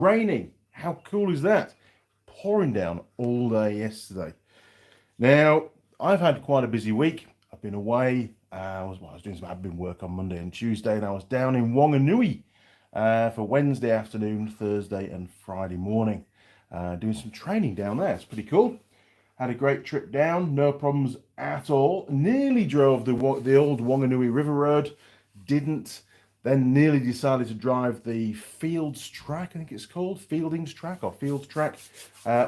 Raining. How cool is that? Pouring down all day yesterday. Now, I've had quite a busy week. I've been away. I was doing some admin work on Monday and Tuesday, and I was down in Wanganui for Wednesday afternoon, Thursday, and Friday morning, doing some training down there. It's pretty cool. Had a great trip down, no problems at all. Nearly drove the old Wanganui River Road, didn't. Then nearly decided to drive the Fields Track, I think it's called, Fields Track,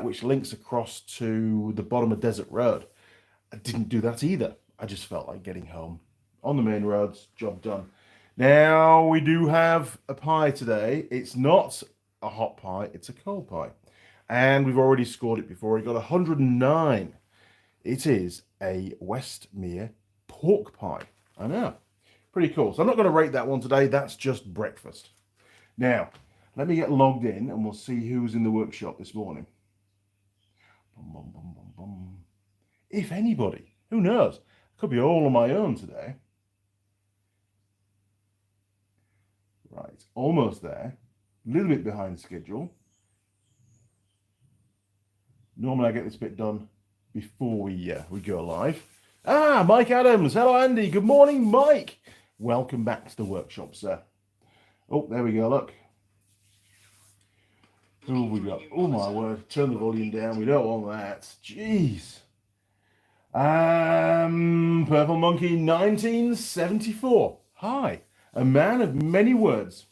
which links across to the bottom of Desert Road. I didn't do that either. I just felt like getting home. On the main roads, job done. Now, we do have a pie today. It's not a hot pie, it's a cold pie. And we've already scored it before. It got 109. It is a Westmere pork pie. I know. Pretty cool. So I'm not going to rate that one today. That's just breakfast. Now, let me get logged in and we'll see who's in the workshop this morning. Bum, bum, bum, bum, bum. If anybody. Who knows? Could be all on my own today. Right. Almost there. A little bit behind schedule. Normally I get this bit done before we go live. Mike Adams. Hello, Andy. Good morning, Mike. Welcome back to the workshop, sir. Oh, there we go, look. Who have we got? Oh, my word. Turn the volume down. We don't want that. Jeez. Purple Monkey 1974. Hi. A man of many words.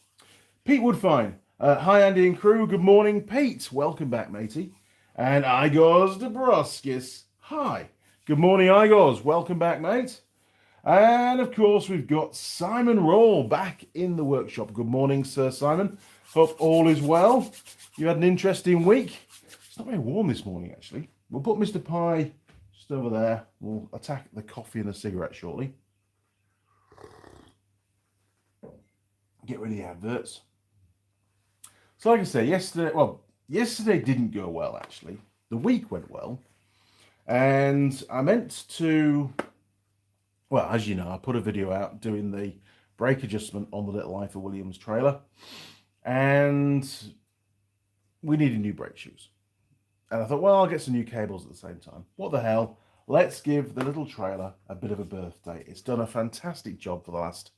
Pete Woodfine. Hi, Andy and crew. Good morning, Pete. Welcome back, matey. And Igor Dabroskis. Hi. Good morning, Igor. Welcome back, mate. And, of course, we've got Simon Roll back in the workshop. Good morning, Sir Simon. Hope all is well. You had an interesting week. It's not very warm this morning, actually. We'll put Mr. Pie just over there. We'll attack the coffee and the cigarette shortly. Get rid of the adverts. So, like I say, yesterday didn't go well, actually. The week went well. And I meant to... Well, as you know, I put a video out doing the brake adjustment on the Little Life of Williams trailer. And we needed new brake shoes. And I thought, well, I'll get some new cables at the same time. What the hell? Let's give the little trailer a bit of a birthday. It's done a fantastic job for the last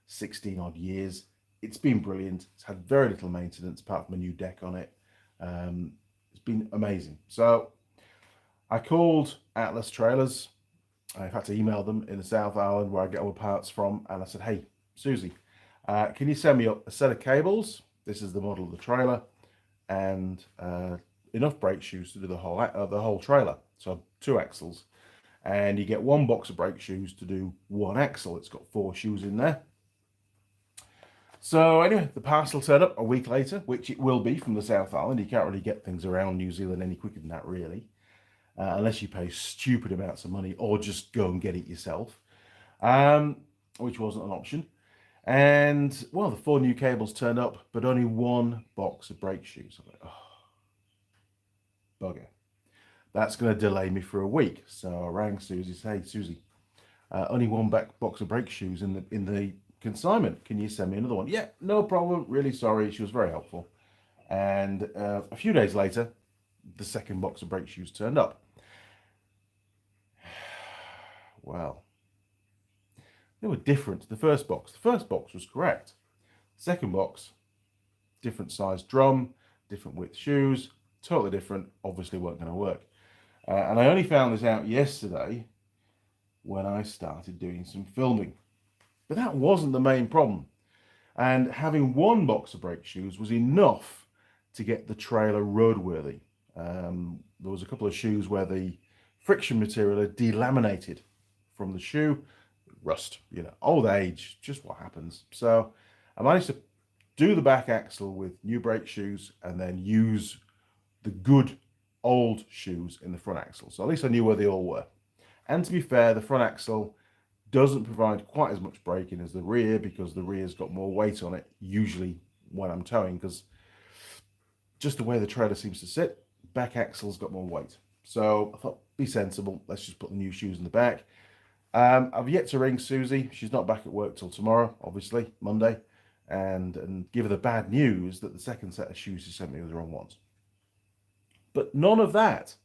16 odd years. It's been brilliant. It's had very little maintenance apart from a new deck on it. It's been amazing. So I called Atlas Trailers. I've had to email them in the South Island where I get all the parts from. And I said, hey, Susie, can you send me up a set of cables? This is the model of the trailer. And enough brake shoes to do the whole trailer. So 2 axles. And you get 1 box of brake shoes to do 1 axle. It's got 4 shoes in there. So anyway, the parcel turned up a week later, which it will be from the South Island. You can't really get things around New Zealand any quicker than that, really. Unless you pay stupid amounts of money or just go and get it yourself, which wasn't an option. And, well, the 4 new cables turned up, but only 1 box of brake shoes. I'm like, oh, bugger. That's going to delay me for a week. So I rang Susie, said, hey, Susie, only 1 box of brake shoes in the consignment. Can you send me another one? Yeah, no problem. Really sorry. She was very helpful. And a few days later, the 2nd box of brake shoes turned up. Well, they were different to the first box. The first box was correct. The 2nd box, different size drum, different width shoes, totally different, obviously weren't going to work. And I only found this out yesterday when I started doing some filming. But that wasn't the main problem. And having 1 box of brake shoes was enough to get the trailer roadworthy. There was a couple of shoes where the friction material had delaminated from the shoe. Rust, old age, just what happens. So I managed to do the back axle with new brake shoes and then use the good old shoes in the front axle. So at least I knew where they all were. And to be fair, the front axle doesn't provide quite as much braking as the rear because the rear's got more weight on it, usually when I'm towing, because just the way the trailer seems to sit, back axle's got more weight. So I thought, be sensible, let's just put the new shoes in the back. I've yet to ring Susie. She's not back at work till tomorrow, obviously, Monday. and give her the bad news that the second set of shoes she sent me was the wrong ones. But none of that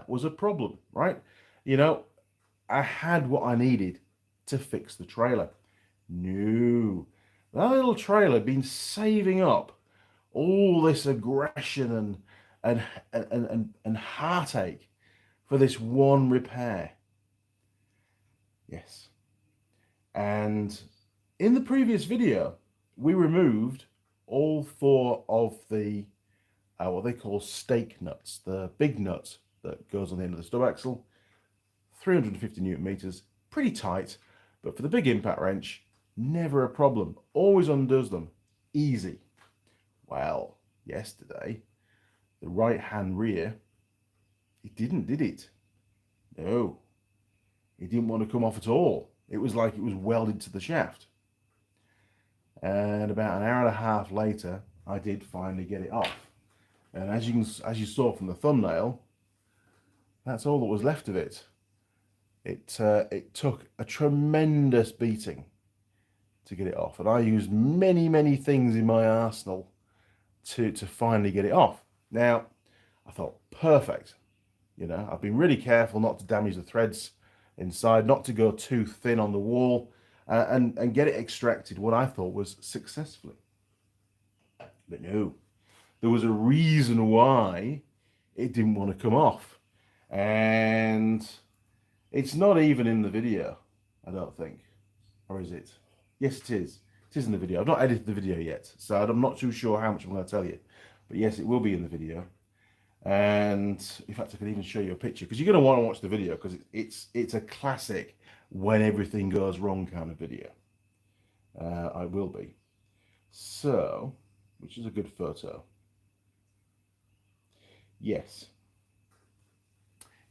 was a problem, right? You know, I had what I needed to fix the trailer. No, that little trailer had been saving up all this aggression and heartache for this one repair. Yes. And in the previous video, we removed all 4 of the what they call stake nuts, the big nut that goes on the end of the stub axle. 350 Newton meters, pretty tight, but for the big impact wrench, never a problem. Always undoes them, easy. Well, yesterday, the right hand rear, it didn't, did it? No, it didn't want to come off at all. It was like it was welded to the shaft. And about an hour and a half later, I did finally get it off. And as you saw from the thumbnail, that's all that was left of it. It took a tremendous beating to get it off, and I used many things in my arsenal to finally get it off. Now, I thought, perfect. You know, I've been really careful not to damage the threads inside, not to go too thin on the wall, and get it extracted what I thought was successfully. But no, there was a reason why it didn't want to come off, and it's not even in the video, I don't think. Or is it? Yes, it is. It is in the video. I've not edited the video yet, so I'm not too sure how much I'm going to tell you. But yes, it will be in the video. And in fact, I can even show you a picture, because you're going to want to watch the video, because it's a classic when everything goes wrong kind of video. I will be. So, which is a good photo. Yes.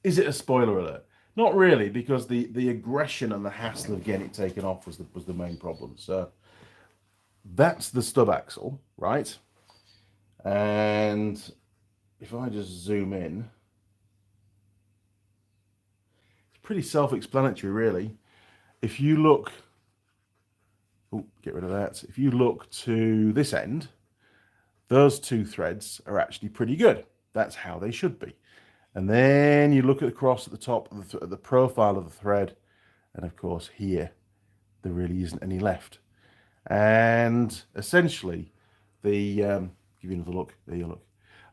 Is it a spoiler alert? Not really, because the aggression and the hassle of getting it taken off was the main problem. So that's the stub axle, right? And if I just zoom in, it's pretty self-explanatory, really. If you look, oh, get rid of that. If you look to this end, those 2 threads are actually pretty good. That's how they should be. And then you look across at the top of the profile of the thread, and of course here, there really isn't any left. And essentially, give you another look, there you look.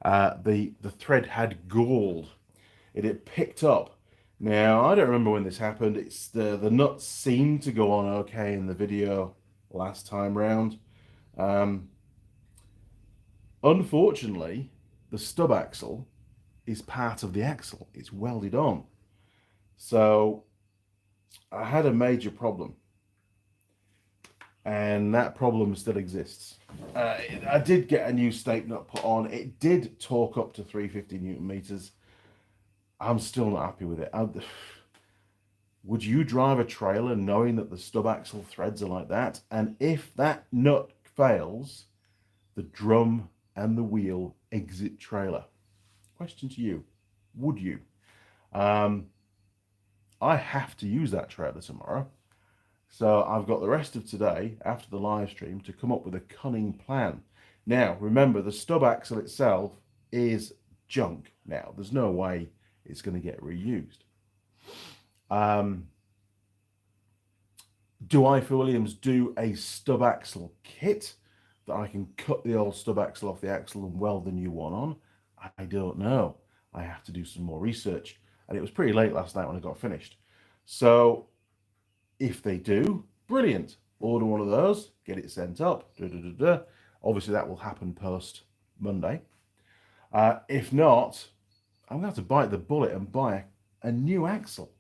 The thread had galled. It had picked up. Now, I don't remember when this happened. It's the nuts seemed to go on okay in the video last time round. Unfortunately, the stub axle is part of the axle. It's welded on. So I had a major problem, and that problem still exists. I did get a new stake nut put on. It did torque up to 350 Newton meters. I'm still not happy with it. Would you drive a trailer knowing that the stub axle threads are like that? And if that nut fails, the drum and the wheel exit trailer. Question to you, would you? I have to use that trailer tomorrow, so I've got the rest of today after the live stream to come up with a cunning plan. Now, remember, the stub axle itself is junk now. There's no way it's going to get reused. Do I, for Williams, do a stub axle kit that I can cut the old stub axle off the axle and weld the new one on? I don't know. I have to do some more research. And it was pretty late last night when I got finished. So if they do, brilliant. Order one of those, get it sent up. Obviously, that will happen post Monday. If not, I'm going to have to bite the bullet and buy a new axle.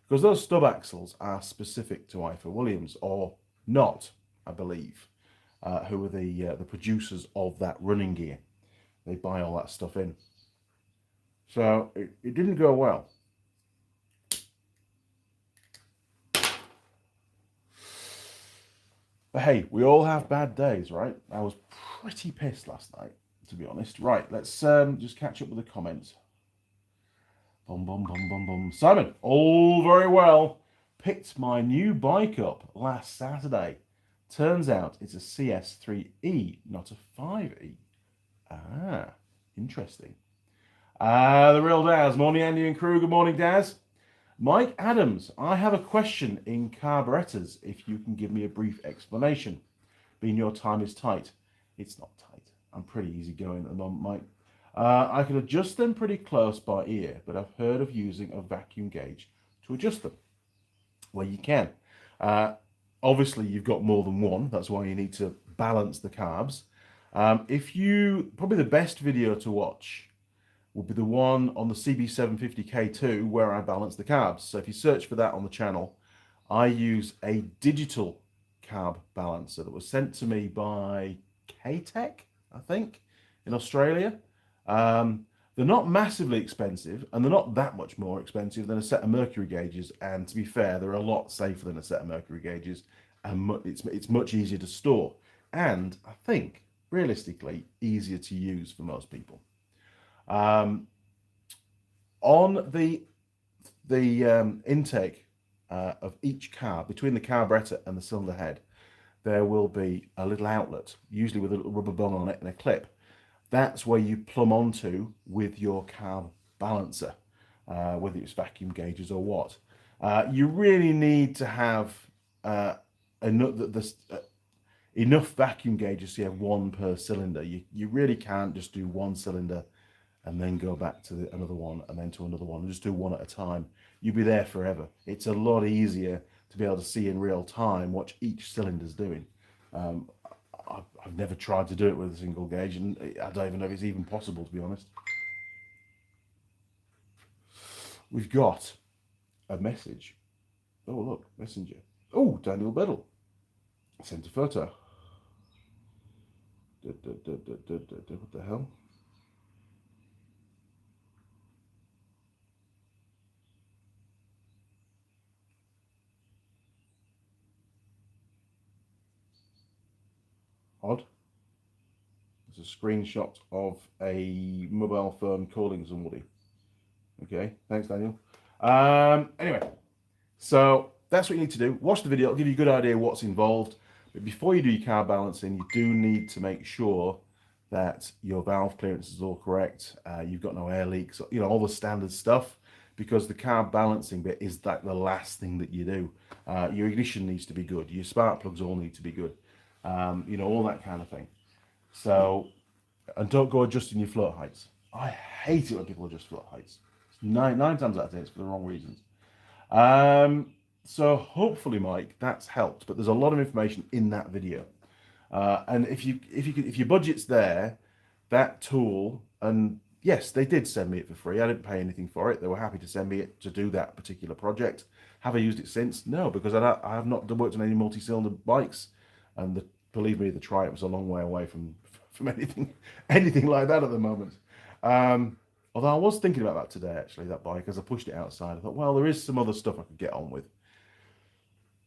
Because those stub axles are specific to IFA Williams, or not, I believe, who are the producers of that running gear. They buy all that stuff in. So it didn't go well. But hey, we all have bad days, right? I was pretty pissed last night, to be honest. Right, let's just catch up with the comments. Simon, all very well. Picked my new bike up last Saturday. Turns out it's a CS3E, not a 5E. Ah, interesting. The real Daz. Morning, Andy and crew. Good morning, Daz. Mike Adams, I have a question in carburetors, if you can give me a brief explanation. Being your time is tight. It's not tight. I'm pretty easygoing at the moment, Mike. I can adjust them pretty close by ear, but I've heard of using a vacuum gauge to adjust them. Well, you can. Obviously, you've got more than one. That's why you need to balance the carbs. Probably the best video to watch will be the one on the CB750K2 where I balance the carbs. So if you search for that on the channel, I use a digital carb balancer that was sent to me by K-Tech, I think, in Australia. They're not massively expensive, and they're not that much more expensive than a set of mercury gauges. And to be fair, they're a lot safer than a set of mercury gauges, and it's much easier to store. And I think, realistically, easier to use for most people. On the intake of each carb, between the carburetor and the cylinder head, there will be a little outlet, usually with a little rubber bung on it and a clip. That's where you plumb onto with your carb balancer, whether it's vacuum gauges or what. You really need to have enough vacuum gauges so you have one per cylinder. You really can't just do one cylinder and then go back to another one and then to another one and just do one at a time. You'll be there forever. It's a lot easier to be able to see in real time what each cylinder's doing. I've never tried to do it with a single gauge, and I don't even know if it's even possible, to be honest. We've got a message. Oh, look, messenger. Oh, Daniel Biddle sent a photo. What the hell? Odd. It's a screenshot of a mobile phone calling somebody. Okay, thanks, Daniel. Anyway, so that's what you need to do. Watch the video. It'll give you a good idea what's involved. But before you do your carb balancing, you do need to make sure that your valve clearance is all correct. You've got no air leaks, all the standard stuff, because the carb balancing bit is like the last thing that you do. Your ignition needs to be good. Your spark plugs all need to be good. All that kind of thing. So, and don't go adjusting your float heights. I hate it when people adjust float heights. Nine times out of 10, it's for the wrong reasons. So hopefully, Mike, that's helped. But there's a lot of information in that video. And if your budget's there, that tool, and yes, they did send me it for free. I didn't pay anything for it. They were happy to send me it to do that particular project. Have I used it since? No, because I have not worked on any multi-cylinder bikes. And believe me, the Triumph's a long way away from anything like that at the moment. Although I was thinking about that today, actually, that bike, as I pushed it outside. I thought, well, there is some other stuff I could get on with.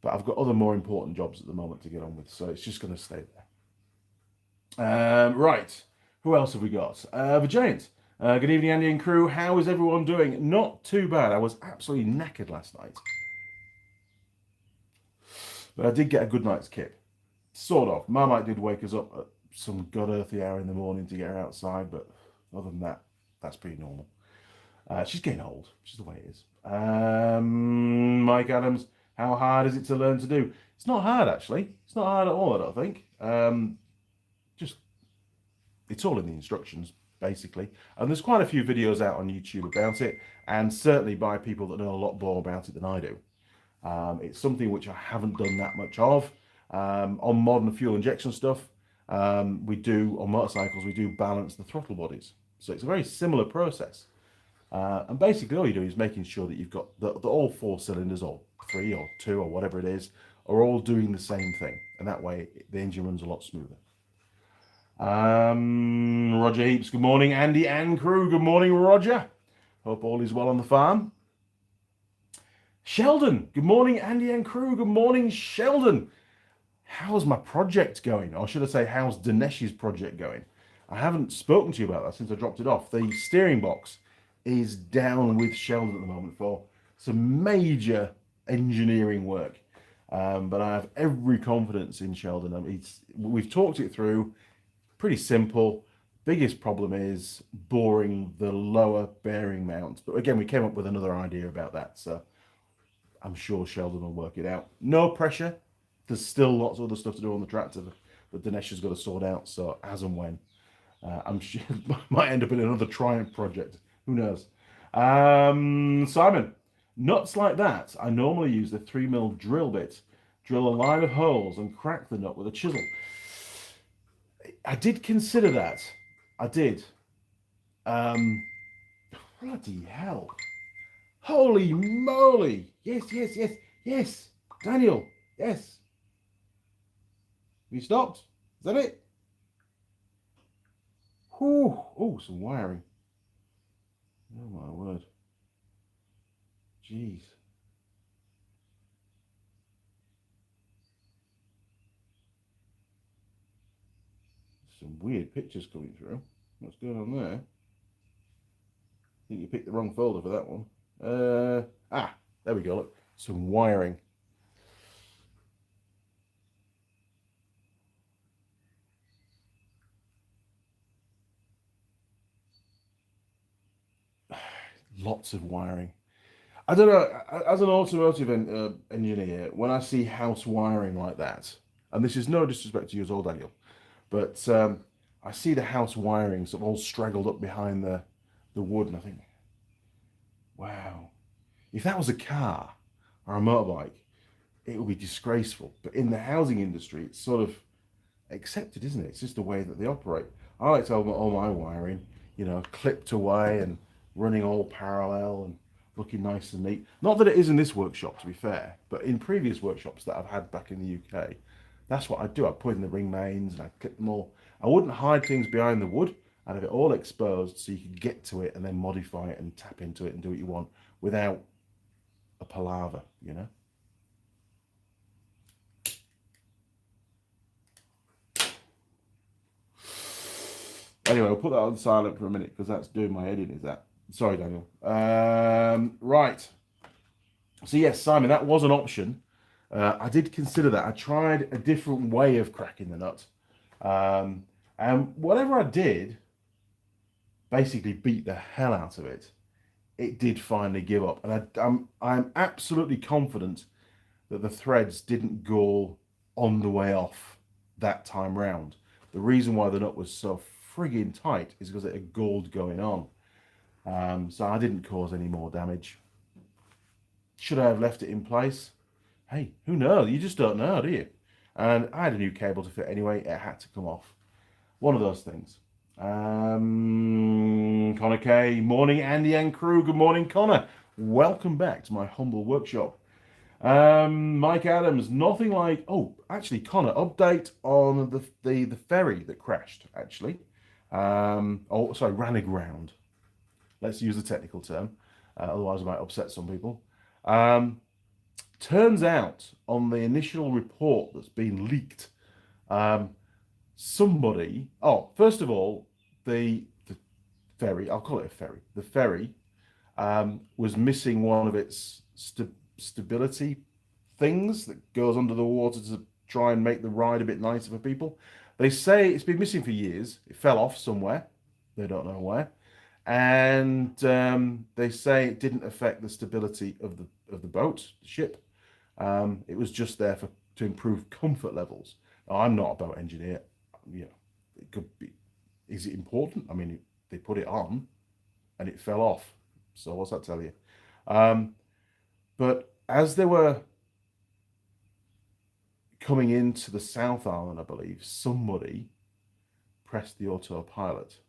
But I've got other more important jobs at the moment to get on with, so it's just going to stay there. Right, who else have we got? The Giant. Good evening, Andy and crew. How is everyone doing? Not too bad. I was absolutely knackered last night. But I did get a good night's kip. Sort of. Marmite did wake us up at some god earthly hour in the morning to get her outside, but other than that, that's pretty normal. She's getting old, which is the way it is. Mike Adams, how hard is it to learn to do? It's not hard, actually. It's not hard at all, I don't think. It's all in the instructions, basically. And there's quite a few videos out on YouTube about it, and certainly by people that know a lot more about it than I do. It's something which I haven't done that much of. On modern fuel injection stuff, on motorcycles, we do balance the throttle bodies. So it's a very similar process. And basically all you do is making sure that you've got all 4 cylinders, or 3 or 2 or whatever it is, are all doing the same thing. And that way the engine runs a lot smoother. Roger Heaps, good morning. Andy and crew, good morning, Roger. Hope all is well on the farm. Sheldon, good morning, Andy and crew. Good morning, Sheldon. How's my project going? Or should I say, how's Dinesh's project going? I haven't spoken to you about that since I dropped it off. The steering box is down with Sheldon at the moment for some major engineering work. But I have every confidence in Sheldon. We've talked it through, pretty simple. Biggest problem is boring the lower bearing mount. But again, we came up with another idea about that. So I'm sure Sheldon will work it out. No pressure. There's still lots of other stuff to do on the tractor that Dinesh has got to sort out. So as and when. I'm sure might end up in another Triumph project. Who knows? Simon, nuts like that. I normally use the 3mm drill bit, drill a line of holes and crack the nut with a chisel. I did consider that. I did. Bloody hell. Holy moly. Yes. Daniel, yes. Have you stopped? Is that it? Whew. Oh, some wiring. Oh my word. Jeez. Some weird pictures coming through. What's going on there? I think you picked the wrong folder for that one. There we go. Look, some wiring. Lots of wiring. I don't know, as an automotive engineer, when I see house wiring like that, and this is no disrespect to you at all, Daniel, but I see the house wiring sort of all straggled up behind the wood, and I think, wow, if that was a car or a motorbike, it would be disgraceful. But in the housing industry, it's sort of accepted, isn't it? It's just the way that they operate. I like to have all my wiring, clipped away and running all parallel and looking nice and neat. Not that it is in this workshop, to be fair, but in previous workshops that I've had back in the UK, that's what I do. I put in the ring mains and I clip them all. I wouldn't hide things behind the wood. I'd have it all exposed so you could get to it and then modify it and tap into it and do what you want without a palaver, Anyway, I'll put that on silent for a minute because that's doing my head in, is that? Sorry, Daniel. Right. So yes, Simon, that was an option. I did consider that. I tried a different way of cracking the nut. And whatever I did, basically beat the hell out of it. It did finally give up. And I'm absolutely confident that the threads didn't go on the way off that time round. The reason why the nut was so frigging tight is because it had gold going on. So I didn't cause any more damage. Should I have left it in place? Hey, who knows? You just don't know, do you? And I had a new cable to fit anyway. It had to come off. One of those things. Connor K. Morning, Andy and crew. Good morning, Connor. Welcome back to my humble workshop. Mike Adams, nothing like... Oh, actually, Connor, update on the ferry that crashed, actually. Ran aground. Let's use the technical term. Otherwise, I might upset some people. Turns out, on the initial report that's been leaked, somebody... Oh, first of all, the ferry, I'll call it a ferry. The ferry was missing one of its stability things that goes under the water to try and make the ride a bit nicer for people. They say it's been missing for years. It fell off somewhere. They don't know where. And they say it didn't affect the stability of the boat, the ship. It was just there to improve comfort levels. Now, I'm not a boat engineer. It could be. Is it important? I mean, they put it on, and it fell off. So what's that tell you? But as they were coming into the South Island, I believe, somebody pressed the autopilot.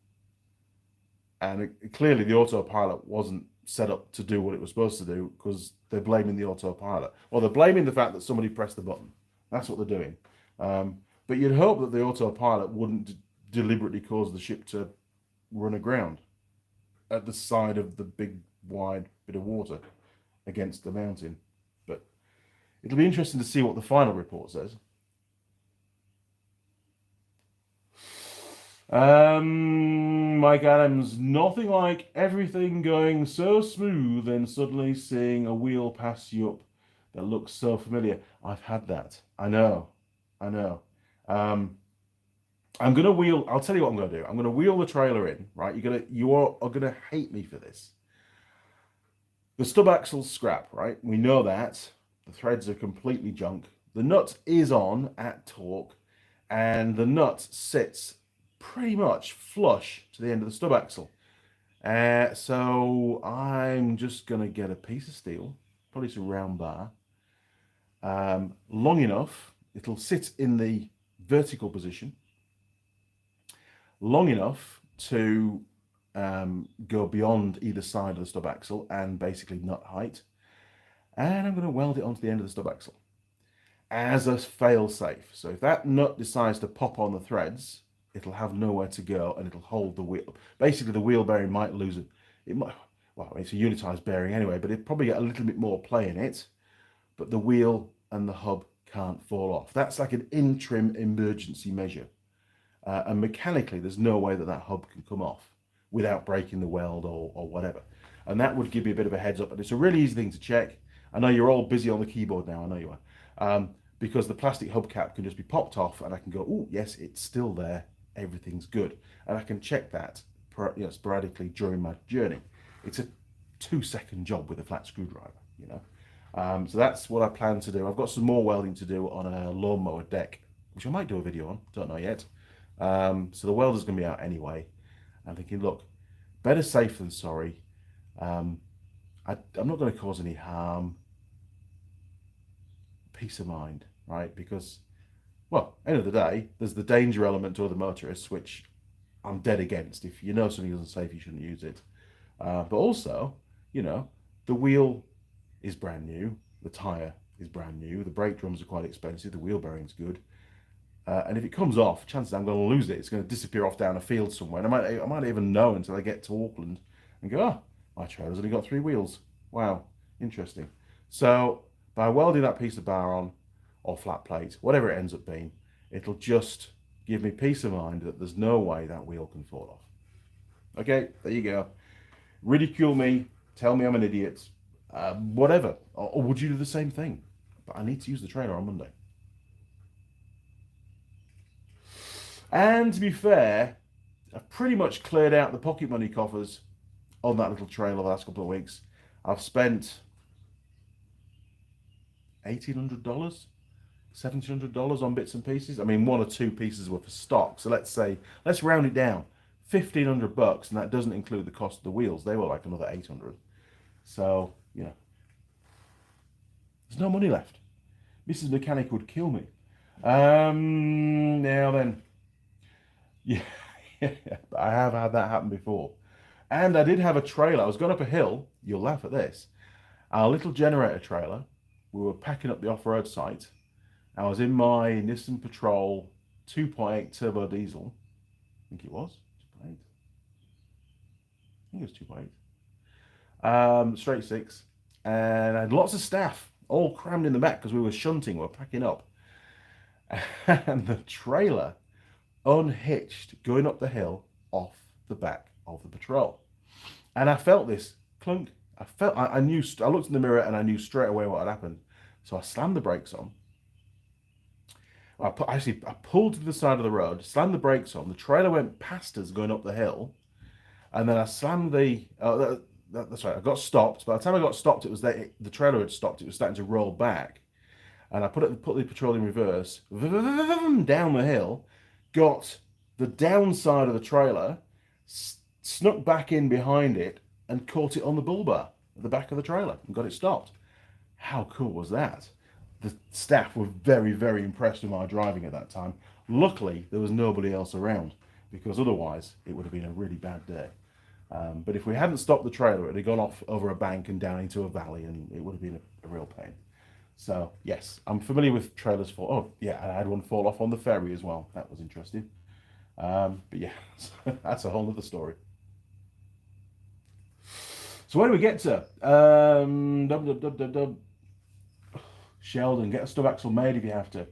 And clearly the autopilot wasn't set up to do what it was supposed to do because they're blaming the autopilot. Well, they're blaming the fact that somebody pressed the button. That's what they're doing. But you'd hope that the autopilot wouldn't deliberately cause the ship to run aground at the side of the big, wide bit of water against the mountain. But it'll be interesting to see what the final report says. Mike Adams, nothing like everything going so smooth and suddenly seeing a wheel pass you up that looks so familiar. I've had that. I know. I know. I'm gonna wheel. I'll tell you what I'm gonna do. I'm gonna wheel the trailer in. Right. You are gonna hate me for this. The stub axle's scrap. Right. We know that. The threads are completely junk. The nut is on at torque, and the nut sits pretty much flush to the end of the stub axle. So I'm just gonna get a piece of steel, probably some round bar, long enough. It'll sit in the vertical position, long enough to go beyond either side of the stub axle and basically nut height. And I'm going to weld it onto the end of the stub axle as a fail safe. So if that nut decides to pop on the threads, it'll have nowhere to go and it'll hold the wheel. Basically, the wheel bearing might lose it. Well, it's a unitized bearing anyway, but it'll probably get a little bit more play in it. But the wheel and the hub can't fall off. That's like an interim emergency measure. And mechanically, there's no way that that hub can come off without breaking the weld or whatever. And that would give you a bit of a heads up. And it's a really easy thing to check. I know you're all busy on the keyboard now. I know you are. Because the plastic hubcap can just be popped off and I can go, oh, yes, it's still there. Everything's good. And I can check that sporadically during my journey. It's a 2-second job with a flat screwdriver, you know. So that's what I plan to do. I've got some more welding to do on a lawnmower deck, which I might do a video on. Don't know yet. So the welder's going to be out anyway. I'm thinking, look, better safe than sorry. I'm not going to cause any harm. Peace of mind, right? Because, well, end of the day, there's the danger element to other motorists, which I'm dead against. If you know something isn't safe, you shouldn't use it. But also, you know, the wheel is brand new. The tyre is brand new. The brake drums are quite expensive. The wheel bearing's good. And if it comes off, chances I'm going to lose it. It's going to disappear off down a field somewhere. And I might even know until I get to Auckland and go, oh, my trailer's only got 3 wheels. Wow, interesting. So by welding that piece of bar on, or flat plate, whatever it ends up being, it'll just give me peace of mind that there's no way that wheel can fall off. Okay, there you go. Ridicule me, tell me I'm an idiot, whatever. Or would you do the same thing? But I need to use the trailer on Monday. And to be fair, I've pretty much cleared out the pocket money coffers on that little trailer the last couple of weeks. I've spent $1,800, $1,700 on bits and pieces. I mean, 1 or 2 pieces worth of stock. So let's round it down, $1,500, and that doesn't include the cost of the wheels. They were like another $800. So, you know, there's no money left. Mrs. Mechanic would kill me. Now then. Yeah, I have had that happen before. And I did have a trailer. I was going up a hill. You'll laugh at this. Our little generator trailer. We were packing up the off-road site. I was in my Nissan Patrol 2.8 turbo diesel. I think it was 2.8. I think it was 2.8. Straight 6. And I had lots of staff all crammed in the back because we were shunting. We were packing up. And the trailer unhitched going up the hill off the back of the Patrol, and I felt this clunk. I knew. I looked in the mirror and I knew straight away what had happened. So I slammed the brakes on. I pulled to the side of the road, slammed the brakes on. The trailer went past us going up the hill, and then I slammed the. That's right. I got stopped. By the time I got stopped, it was the trailer had stopped. It was starting to roll back, and I put the Patrol in reverse down the hill. Got the downside of the trailer, snuck back in behind it and caught it on the bull bar at the back of the trailer and got it stopped. How cool was that? The staff were very, very impressed with my driving at that time. Luckily, there was nobody else around because otherwise it would have been a really bad day. But if we hadn't stopped the trailer, it would have gone off over a bank and down into a valley and it would have been a real pain. So, yes, I'm familiar with trailers fall. Oh, yeah, and I had one fall off on the ferry as well. That was interesting. But yeah, that's a whole other story. So where do we get to? Sheldon, get a stub axle made if you have to.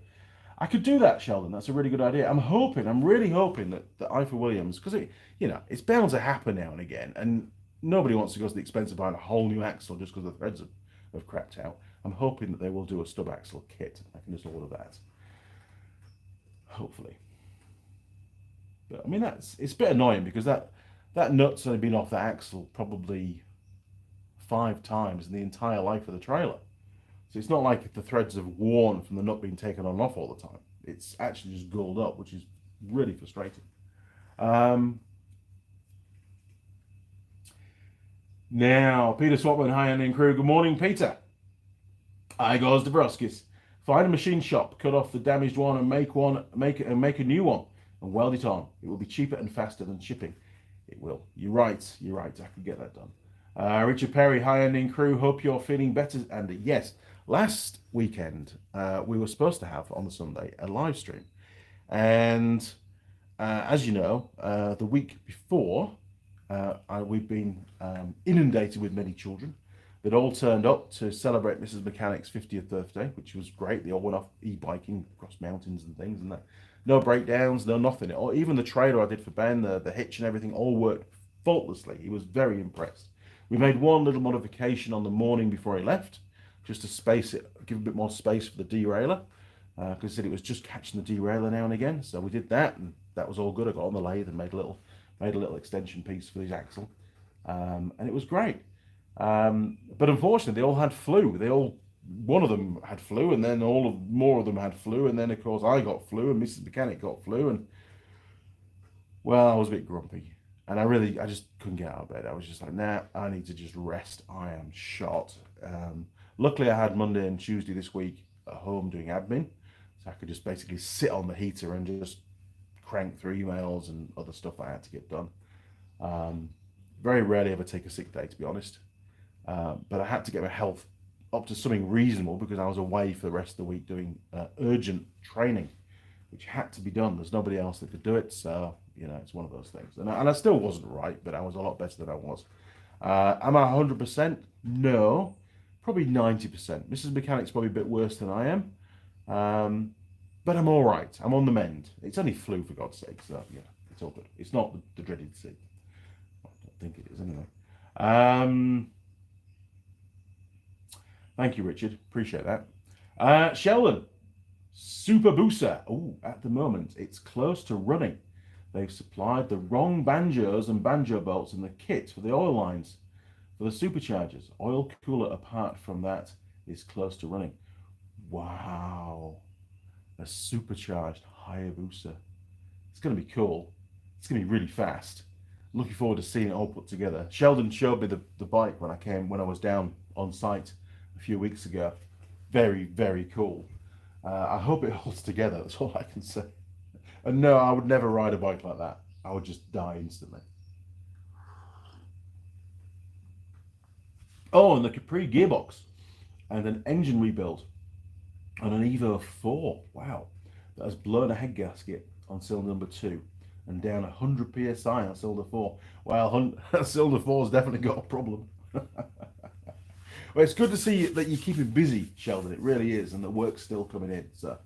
I could do that, Sheldon. That's a really good idea. I'm really hoping that I for Williams, because it's bound to happen now and again, and nobody wants to go to the expense of buying a whole new axle just because the threads have crapped out. I'm hoping that they will do a stub axle kit. I can just order that, hopefully. But I mean, it's a bit annoying because that nut's only been off the axle probably 5 times in the entire life of the trailer. So it's not like the threads have worn from the nut being taken on and off all the time. It's actually just galled up, which is really frustrating. Now, Peter Swatman, hi, and crew. Good morning, Peter. Hi, goes Dobroskis. Find a machine shop, cut off the damaged one, and make a new one, and weld it on. It will be cheaper and faster than shipping. It will. You're right. I can get that done. Richard Perry, hi, and crew. Hope you're feeling better. And yes, last weekend we were supposed to have on the Sunday a live stream, and as you know, the week before. We've been inundated with many children that all turned up to celebrate Mrs. Mechanic's 50th birthday, which was great. They all went off e-biking across mountains and things, and that. No breakdowns, no nothing. Or even the trailer I did for Ben, the hitch and everything, all worked faultlessly. He was very impressed. We made one little modification on the morning before he left, just to space it, give a bit more space for the derailleur, because he said it was just catching the derailleur now and again. So we did that, and that was all good. I got on the lathe and made a little extension piece for his axle, and it was great. But unfortunately, they all had flu. One of them had flu, and then more of them had flu, and then of course I got flu, and Mrs. Mechanic got flu, and well, I was a bit grumpy, and I just couldn't get out of bed. I was just like, nah, I need to just rest. I am shot. Luckily, I had Monday and Tuesday this week at home doing admin, so I could just basically sit on the heater and just crank through emails and other stuff I had to get done. Very rarely ever take a sick day, to be honest. But I had to get my health up to something reasonable because I was away for the rest of the week doing urgent training, which had to be done. There's nobody else that could do it, so it's one of those things. And I still wasn't right, but I was a lot better than I was. Am I 100%? No, probably 90%. Mrs. Mechanic's probably a bit worse than I am. But I'm all right. I'm on the mend. It's only flu, for God's sake. So, yeah, it's all good. It's not the dreaded C. I don't think it is, anyway. Thank you, Richard. Appreciate that. Sheldon, Super Booster. Oh, at the moment, it's close to running. They've supplied the wrong banjos and banjo bolts in the kit for the oil lines for the superchargers. Oil cooler, apart from that, is close to running. Wow. A supercharged Hayabusa. It's going to be cool. It's going to be really fast. Looking forward to seeing it all put together. Sheldon showed me the bike when I was down on site a few weeks ago. Very, very cool. I hope it holds together. That's all I can say. And no, I would never ride a bike like that. I would just die instantly. Oh, and the Capri gearbox and an engine rebuild on an Evo 4, wow, that has blown a head gasket on cylinder number 2 and down 100 psi on cylinder 4. Well, cylinder 4's definitely got a problem. Well, it's good to see that you keep it busy, Sheldon. It really is, and the work's still coming in. So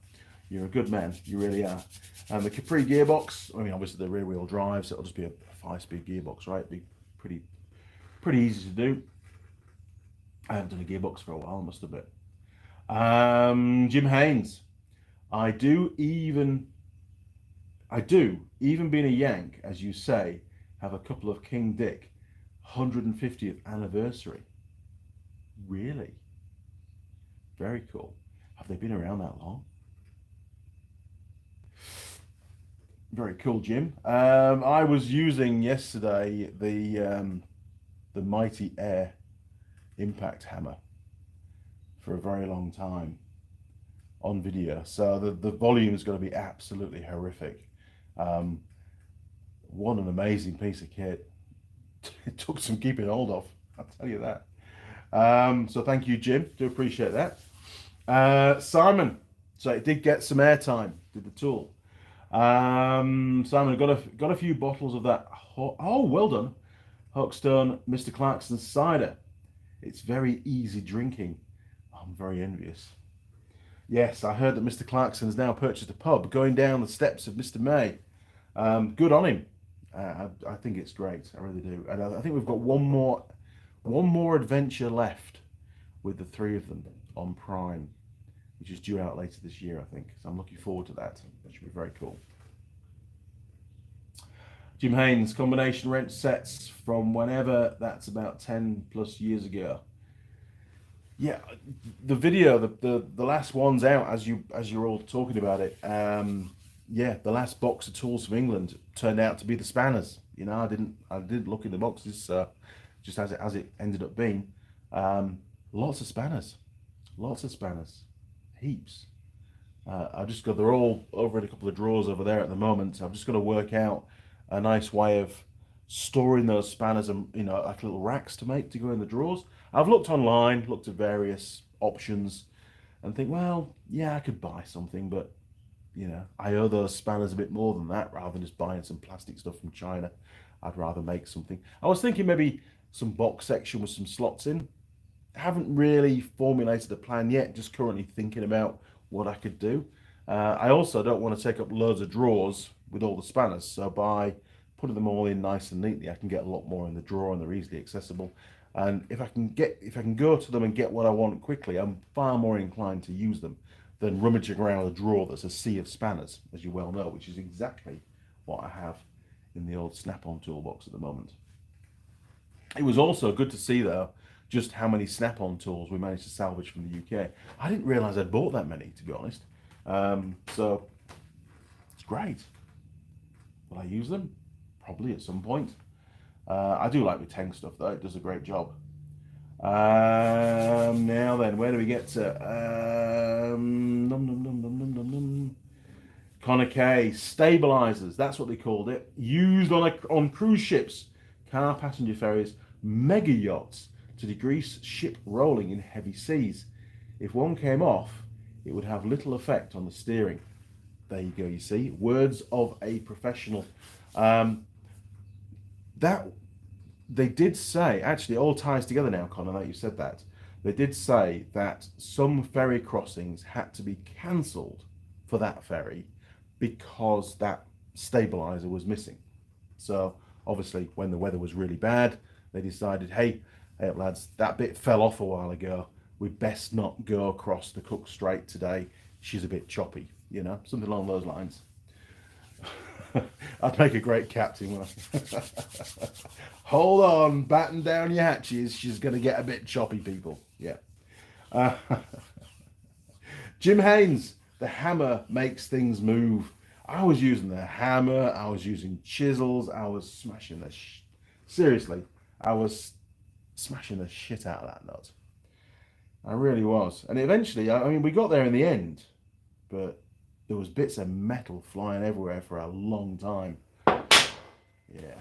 you're a good man. You really are. And the Capri gearbox, I mean, obviously the rear-wheel drive, so it'll just be a 5-speed gearbox, right? It'll be pretty easy to do. I haven't done a gearbox for a while, I must admit. Jim Haynes, I do, even being a Yank, as you say, have a couple of King Dick 150th anniversary. Really? Very cool. Have they been around that long? Very cool, Jim. I was using yesterday the Mighty Air impact hammer for a very long time on video, so the volume is going to be absolutely horrific. What an amazing piece of kit. It took some keeping hold of, I'll tell you that. So thank you, Jim, do appreciate that. Simon, so it did get some airtime, did the tool. Simon, got a few bottles of that. Oh, well done, Hookstone Mr. Clarkson's cider. It's very easy drinking. I'm very envious. Yes, I heard that Mr. Clarkson has now purchased a pub going down the steps of Mr. May. Good on him. I think it's great. I really do. And I think we've got one more adventure left with the 3 of them on Prime, which is due out later this year, I think. So I'm looking forward to that. That should be very cool. Jim Haynes, combination wrench sets from whenever, that's about 10 plus years ago. Yeah, the video, the last one's out as you're all talking about it. Yeah, the last box of tools from England turned out to be the spanners. You know, I didn't look in the boxes, just as it ended up being. Lots of spanners, heaps. I just got, they're all over in a couple of drawers over there at the moment. I'm just going to work out a nice way of storing those spanners, and you know, like little racks to make to go in the drawers. I've looked online, looked at various options, and think, well, yeah, I could buy something, but you know, I owe those spanners a bit more than that, rather than just buying some plastic stuff from China. I'd rather make something. I was thinking maybe some box section with some slots in. Haven't really formulated a plan yet, just currently thinking about what I could do. I also don't want to take up loads of drawers with all the spanners, so by putting them all in nice and neatly, I can get a lot more in the drawer, and they're easily accessible. And if I can go to them and get what I want quickly, I'm far more inclined to use them than rummaging around a drawer that's a sea of spanners, as you well know, which is exactly what I have in the old Snap-on toolbox at the moment. It was also good to see, though, just how many Snap-on tools we managed to salvage from the UK. I didn't realise I'd bought that many, to be honest. So it's great. Will I use them? Probably at some point. I do like the Teng stuff, though. It does a great job. Now then, where do we get to? Konica stabilizers, that's what they called it. Used on cruise ships, car passenger ferries, mega yachts to degrease ship rolling in heavy seas. If one came off, it would have little effect on the steering. There you go, you see. Words of a professional. That they did say, actually it all ties together now, Connor, that you said that. They did say that some ferry crossings had to be cancelled for that ferry because that stabilizer was missing. So obviously when the weather was really bad, they decided, hey lads, that bit fell off a while ago. We best not go across the Cook Strait today. She's a bit choppy, you know, something along those lines. I'd make a great captain, wouldn't I? Hold on, batten down your hatches. She's going to get a bit choppy, people. Yeah. Jim Haynes, the hammer makes things move. I was using the hammer. I was using chisels. I was smashing the seriously, I was smashing the shit out of that nut. I really was. And eventually, I mean, we got there in the end, but there was bits of metal flying everywhere for a long time. Yeah.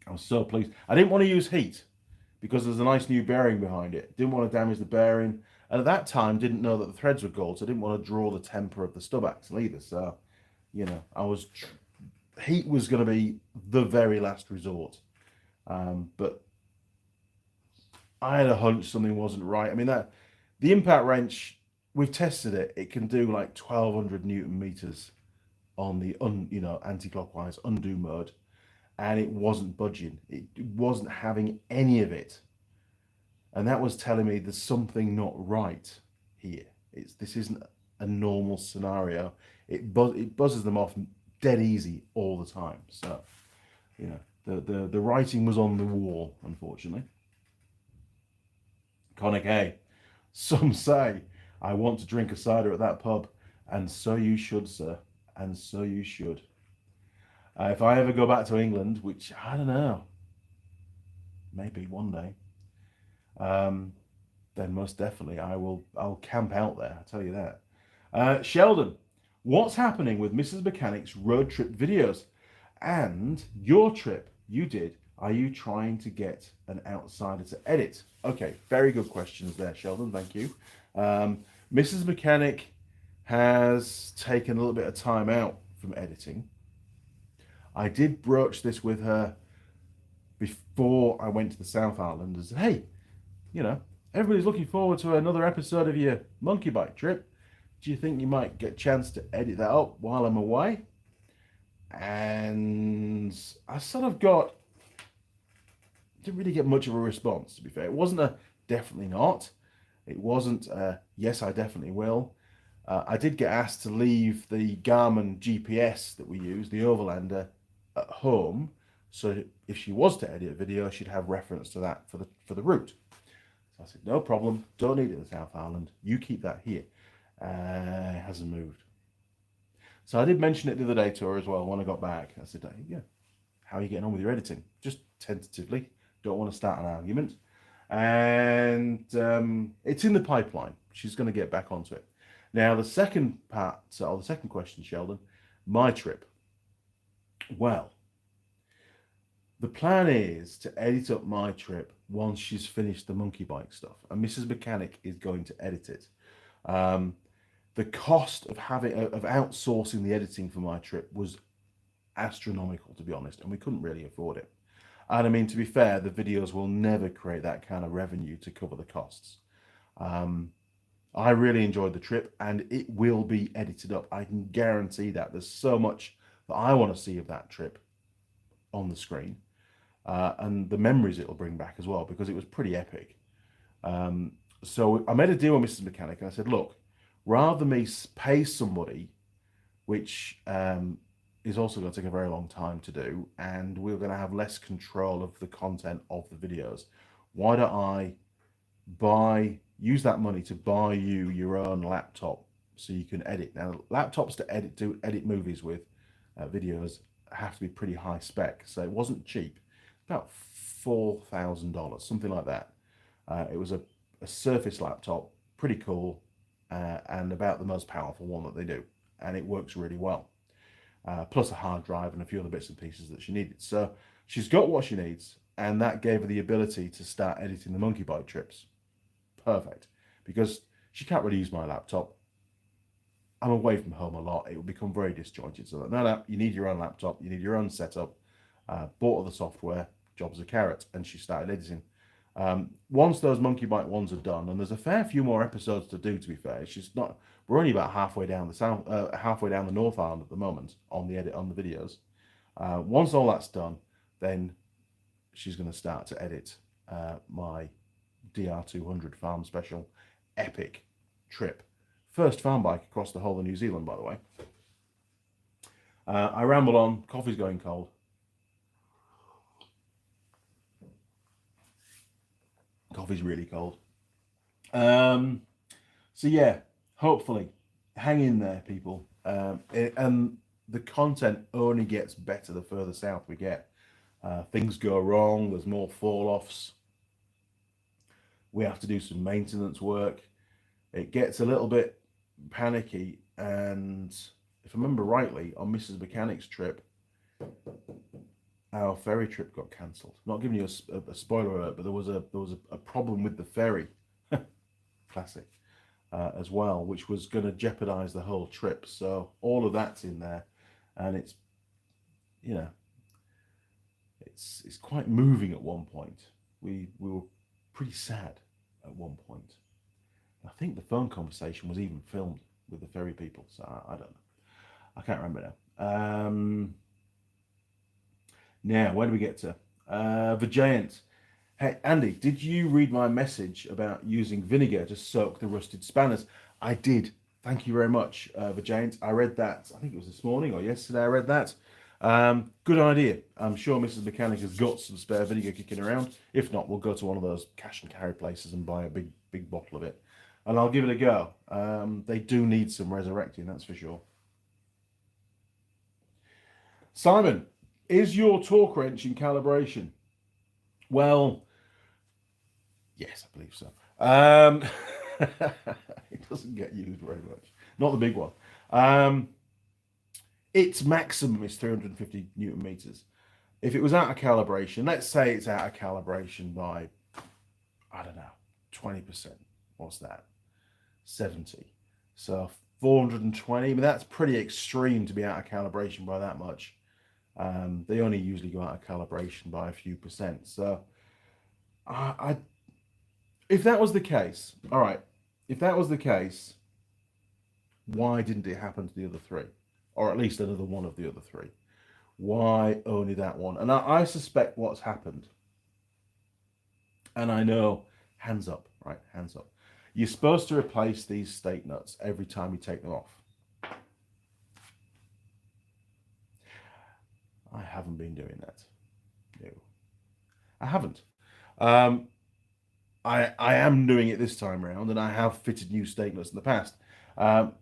I was so pleased. I didn't want to use heat because there's a nice new bearing behind it. Didn't want to damage the bearing. And at that time, didn't know that the threads were gold, so I didn't want to draw the temper of the stub axle either. So, you know, heat was going to be the very last resort. But I had a hunch something wasn't right. I mean, the impact wrench, we've tested it. It can do like 1200 Newton meters on the anti-clockwise undo mode, and it wasn't budging. It wasn't having any of it, and that was telling me there's something not right here. This isn't a normal scenario. It buzzes them off dead easy all the time. So, you know, the writing was on the wall, unfortunately. Konica, some say, I want to drink a cider at that pub, and so you should, sir, and so you should. If I ever go back to England, which I don't know, maybe one day, then most definitely I'll camp out there, I'll tell you that. Sheldon, what's happening with Mrs. Mechanic's road trip videos and your trip you did? Are you trying to get an outsider to edit? Okay, very good questions there, Sheldon. Thank you. Mrs. Mechanic has taken a little bit of time out from editing. I did broach this with her before I went to the South Island and said, hey, you know, everybody's looking forward to another episode of your monkey bike trip. Do you think you might get a chance to edit that up while I'm away? And I sort of didn't really get much of a response, to be fair. It wasn't a definitely not. It wasn't, yes, I definitely will. I did get asked to leave the Garmin GPS that we use, the Overlander, at home. So if she was to edit a video, she'd have reference to that for the route. So I said, no problem, don't need it in the South Island. You keep that here. It hasn't moved. So I did mention it the other day to her as well when I got back. I said, yeah, how are you getting on with your editing? Just tentatively. Don't want to start an argument. And it's in the pipeline. She's going to get back onto it. Now, the second part, or the second question, Sheldon, my trip. Well, the plan is to edit up my trip once she's finished the monkey bike stuff. And Mrs. Mechanic is going to edit it. The cost of outsourcing the editing for my trip was astronomical, to be honest, and we couldn't really afford it. And I mean, to be fair, the videos will never create that kind of revenue to cover the costs. I really enjoyed the trip, and it will be edited up. I can guarantee that. There's so much that I want to see of that trip on the screen, and the memories it'll bring back as well, because it was pretty epic. So I made a deal with Mrs. Mechanic, and I said, look, rather than me pay somebody, which is also going to take a very long time to do, and we're going to have less control of the content of the videos, why don't I use that money to buy you your own laptop so you can edit. Now, laptops to edit movies with, videos, have to be pretty high spec, so it wasn't cheap. About $4,000, something like that. It was a Surface laptop, pretty cool, and about the most powerful one that they do, and it works really well. Plus a hard drive and a few other bits and pieces that she needed. So she's got what she needs, and that gave her the ability to start editing the monkey bike trips. Perfect, because she can't really use my laptop. I'm away from home a lot. It will become very disjointed. So no, you need your own laptop. You need your own setup. Bought all the software. Job's a carrot, and she started editing. Once those monkey bike ones are done, and there's a fair few more episodes to do, to be fair. She's not. We're only about halfway down the North Island at the moment on the videos. Once all that's done, then she's going to start to edit my DR200 farm special epic trip. First farm bike across the whole of New Zealand, by the way. I ramble on. Coffee's going cold. Coffee's really cold. So yeah, hopefully, hang in there, people. And the content only gets better the further south we get. Things go wrong. There's more fall-offs. We have to do some maintenance work. It gets a little bit panicky, and if I remember rightly, on Mrs. Mechanic's trip, our ferry trip got cancelled. Not giving you a spoiler alert, but there was a problem with the ferry, classic, as well, which was going to jeopardize the whole trip. So all of that's in there, and it's, you know, it's quite moving at one point. We were pretty sad at one point. I think the phone conversation was even filmed with the ferry people, so I don't know. I can't remember now. Now, where do we get to? The Giant. Hey, Andy, did you read my message about using vinegar to soak the rusted spanners? I did. Thank you very much, The Giant. I read that. I think it was this morning or yesterday I read that. Good idea. I'm sure Mrs. Mechanic has got some spare vinegar kicking around. If not, we'll go to one of those cash and carry places and buy a big bottle of it. And I'll give it a go. They do need some resurrecting, that's for sure. Simon, is your torque wrench in calibration? Well, yes, I believe so. It doesn't get used very much. Not the big one. Its maximum is 350 Newton meters. If it was out of calibration, let's say it's out of calibration by, I don't know, 20%. What's that? 70. So 420. I mean, that's pretty extreme to be out of calibration by that much. They only usually go out of calibration by a few percent. So if that was the case, all right, if that was the case, why didn't it happen to the other three? Or at least another one of the other three? Why only that one? And I suspect what's happened, and I know Hands up, right? Hands up. You're supposed to replace these steak nuts every time you take them off. I haven't been doing that. No, I haven't. Um, I am doing it this time around, and I have fitted new steak nuts in the past.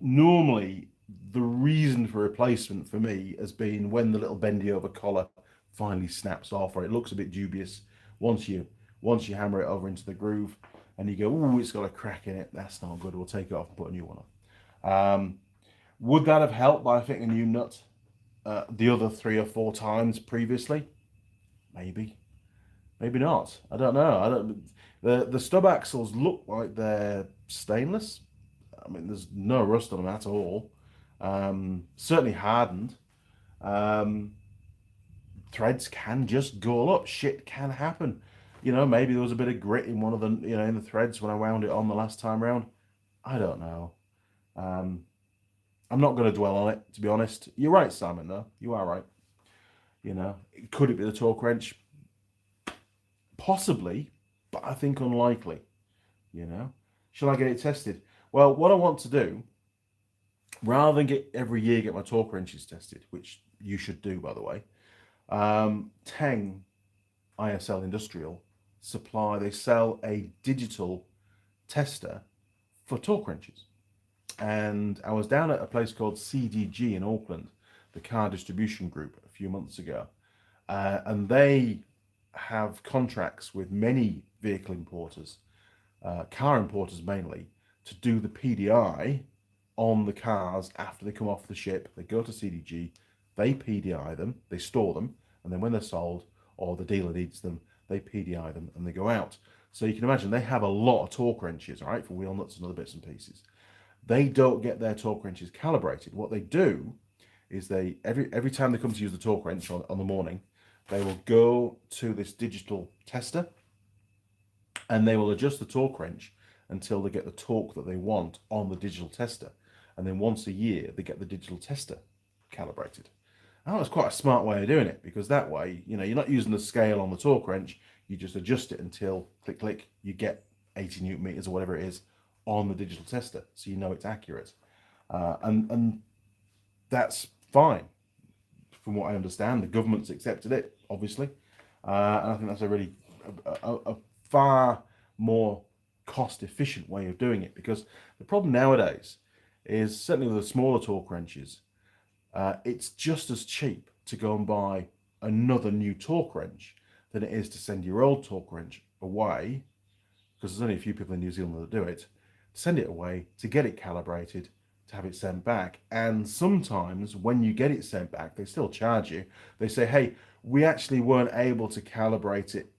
Normally, the reason for replacement for me has been when the little bendy over collar finally snaps off, or it looks a bit dubious once you hammer it over into the groove, and you go, "Oh, it's got a crack in it. That's not good. We'll take it off and put a new one on." Would that have helped by fitting a new nut the other 3 or 4 times previously? Maybe. Maybe not. I don't know. I don't. The stub axles look like they're stainless. I mean, there's no rust on them at all. Certainly hardened. Um, Threads can just gull up. Shit can happen. Maybe there was a bit of grit in one of the, in the threads when I wound it on the last time round. I don't know. I'm not going to dwell on it, to be honest. You're right, Simon, though. You are right. Could it be the torque wrench? Possibly, but I think unlikely. Shall I get it tested? Well, what I want to do, rather than every year get my torque wrenches tested, which you should do, by the way, Teng ISL Industrial they sell a digital tester for torque wrenches. And I was down at a place called CDG in Auckland, the car distribution group, a few months ago, and they have contracts with many vehicle importers, car importers mainly, to do the PDI on the cars after they come off the ship. They go to CDG, they PDI them, they store them, and then when they're sold or the dealer needs them, they PDI them and they go out. So you can imagine they have a lot of torque wrenches, right, for wheel nuts and other bits and pieces. They don't get their torque wrenches calibrated. What they do is every time they come to use the torque wrench on the morning, they will go to this digital tester and they will adjust the torque wrench until they get the torque that they want on the digital tester. And then once a year, they get the digital tester calibrated. And that's quite a smart way of doing it, because that way, you're not using the scale on the torque wrench. You just adjust it until click, click, you get 80 Newton meters or whatever it is on the digital tester, so it's accurate. And that's fine. From what I understand, the government's accepted it, obviously. And I think that's a far more cost-efficient way of doing it, because the problem nowadays is, certainly with the smaller torque wrenches, it's just as cheap to go and buy another new torque wrench than it is to send your old torque wrench away, because there's only a few people in New Zealand that do it, send it away, to get it calibrated, to have it sent back. And sometimes when you get it sent back, they still charge you. They say, hey, we actually weren't able to calibrate it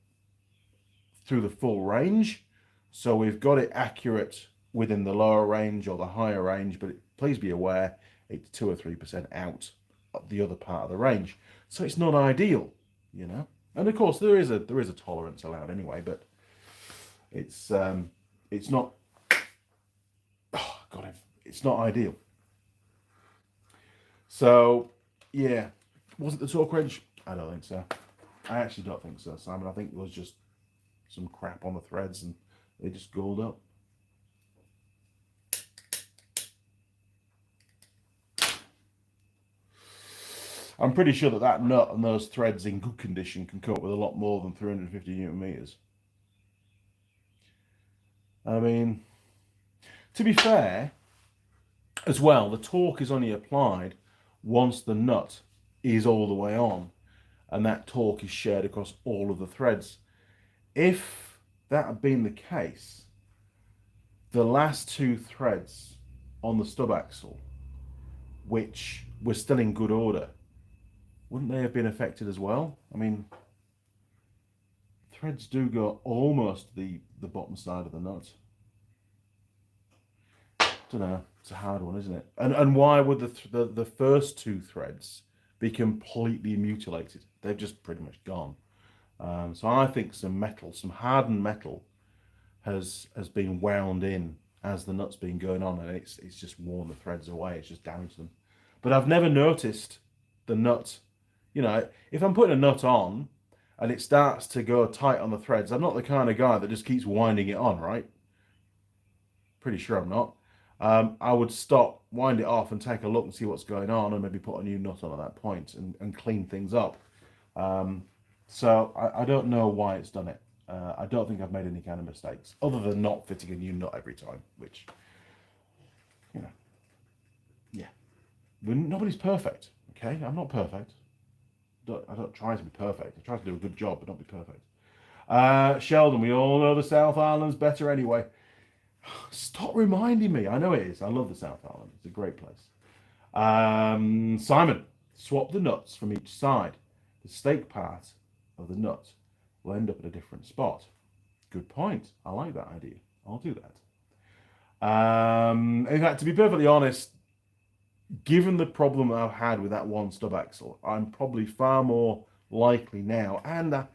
through the full range, so we've got it accurate within the lower range or the higher range, but please be aware it's 2 or 3% out of the other part of the range. So it's not ideal, And of course there is a tolerance allowed anyway, but it's not. Oh God, it's not ideal. So yeah, was it the torque wrench? I don't think so. I actually don't think so, Simon. I think it was just some crap on the threads and they just galled up. I'm pretty sure that nut and those threads in good condition can cope with a lot more than 350 Newton meters. I mean, to be fair, as well, the torque is only applied once the nut is all the way on, and that torque is shared across all of the threads. If that had been the case, the last 2 threads on the stub axle, which were still in good order, wouldn't they have been affected as well? I mean, threads do go almost the bottom side of the nut. Don't know. It's a hard one, isn't it? And why would the first 2 threads be completely mutilated? They've just pretty much gone. So I think some hardened metal, has been wound in as the nut's been going on, and it's just worn the threads away. It's just damaged them. But I've never noticed the nut. If I'm putting a nut on and it starts to go tight on the threads, I'm not the kind of guy that just keeps winding it on, right? Pretty sure I'm not. I would stop, wind it off, and take a look and see what's going on, and maybe put a new nut on at that point and clean things up. So I don't know why it's done it. I don't think I've made any kind of mistakes, other than not fitting a new nut every time, which, you know, yeah. But nobody's perfect, okay? I'm not perfect. I don't try to be perfect. I try to do a good job, but not be perfect. Sheldon, we all know the South Island's better anyway. Stop reminding me. I know it is. I love the South Island. It's a great place. Simon, swap the nuts from each side. The stake part of the nut will end up at a different spot. Good point. I like that idea. I'll do that. In fact, to be perfectly honest, given the problem I've had with that one stub axle, I'm probably far more likely now, and I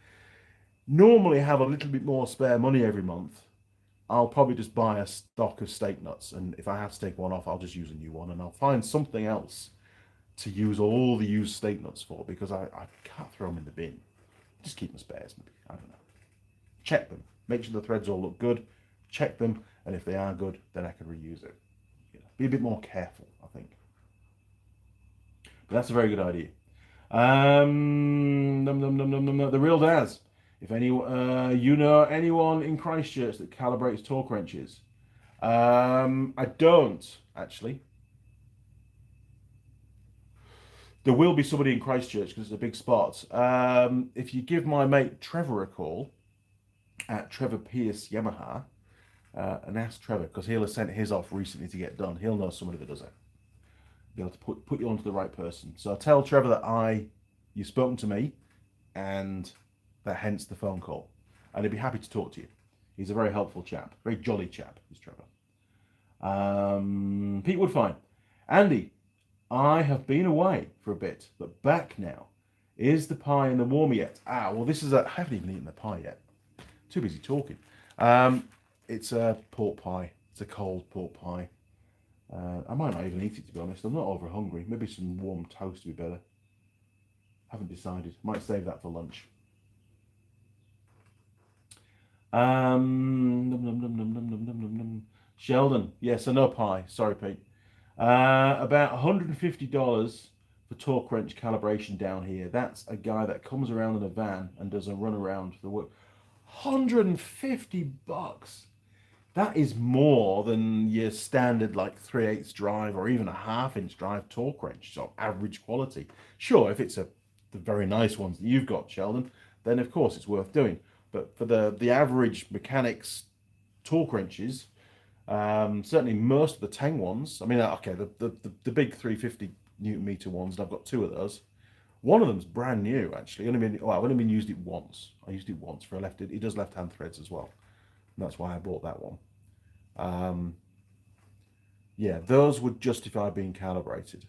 normally have a little bit more spare money every month. I'll probably just buy a stock of steak nuts, and if I have to take one off, I'll just use a new one, and I'll find something else to use all the used steak nuts for, because I can't throw them in the bin. Just keep them spares, maybe. I don't know. Check them. Make sure the threads all look good. Check them, and if they are good, then I can reuse it. You know, be a bit more careful, I think. But that's a very good idea. The real Daz. If any, you know anyone in Christchurch that calibrates torque wrenches? I don't, actually. There will be somebody in Christchurch because it's a big spot. If you give my mate Trevor a call at Trevor Pierce Yamaha and ask Trevor, because he'll have sent his off recently to get done. He'll know somebody that does it. Be able to put you on to the right person. So tell Trevor that you've spoken to me, and that hence the phone call. And he'd be happy to talk to you. He's a very helpful chap, very jolly chap, is Trevor. Pete Woodfine. Andy, I have been away for a bit, but back now. Is the pie in the warmer yet? Well, I haven't even eaten the pie yet. Too busy talking. It's a pork pie. It's a cold pork pie. I might not even eat it, to be honest. I'm not over hungry. Maybe some warm toast would be better. Haven't decided. Might save that for lunch. Sheldon, yes, I know pie. Sorry, Pete. About $150 for torque wrench calibration down here. That's a guy that comes around in a van and does a run around for the work. $150. That is more than your standard like 3/8 drive or even a 1/2 inch drive torque wrench, so average quality. Sure, if it's the very nice ones that you've got, Sheldon, then of course it's worth doing. But for the average mechanics torque wrenches, certainly most of the Tang ones, I mean, okay, the big 350 Newton meter ones, and I've got 2 of those. One of them's brand new, actually. I've only been used it once. I used it once for it does left-hand threads as well. And that's why I bought that one. Yeah, those would justify being calibrated.